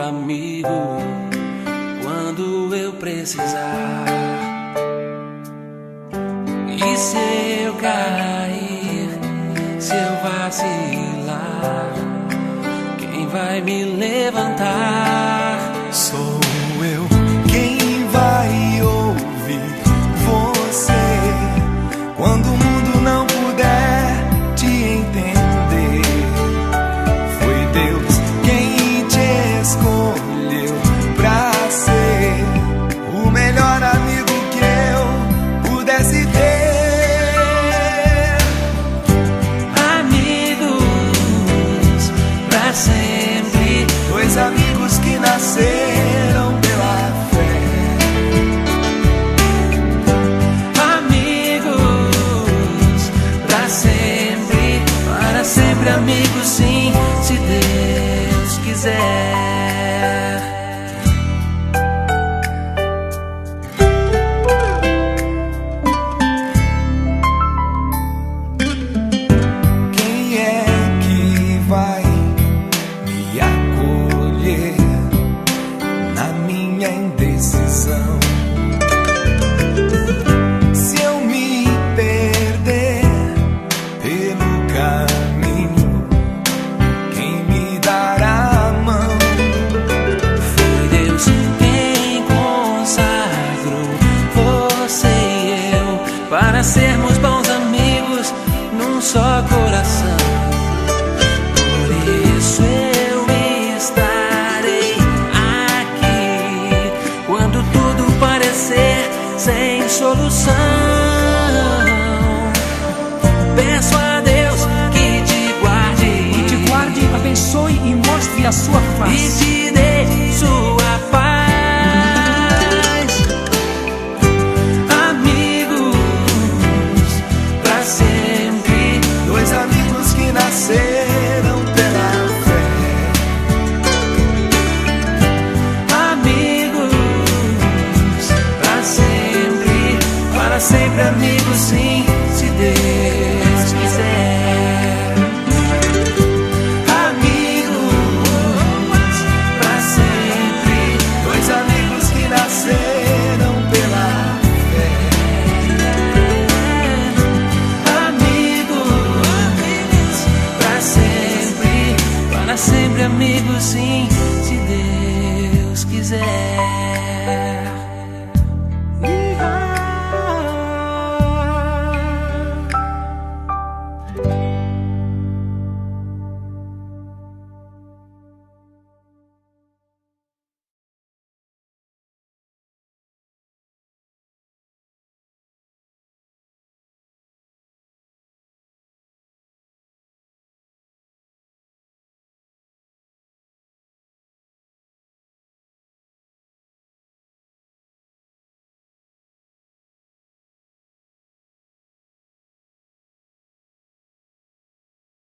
amigo quando eu precisar. E se eu cair, se eu vacilar, quem vai me levantar? Sou eu quem vai ouvir você quando o mundo não puder te entender. Foi Deus quem te escolheu pra ser o melhor amigo que eu pudesse ter. Amigos pra sempre, Dois amigos que nasceram pela fé. Amigos pra sempre, para sempre amigos sim, se Deus quiser. Quem é que vai me acolher na minha indecisão? Se eu me perder pelo caminho, quem me dará a mão? Foi Deus quem consagrou você e eu para sermos bons amigos num só coração. Por isso eu estarei aqui quando tudo parecer sem solução. Peço a Deus que te guarde, Abençoe e mostre a sua e face. te dê sua paz. Amigos pra sempre, Dois amigos que nasceram pela fé. amigos pra sempre, para sempre amigos sim, se Deus quiser. Amigos pra sempre, Dois amigos que nasceram pela fé. amigos pra sempre, para sempre amigos sim, se Deus quiser.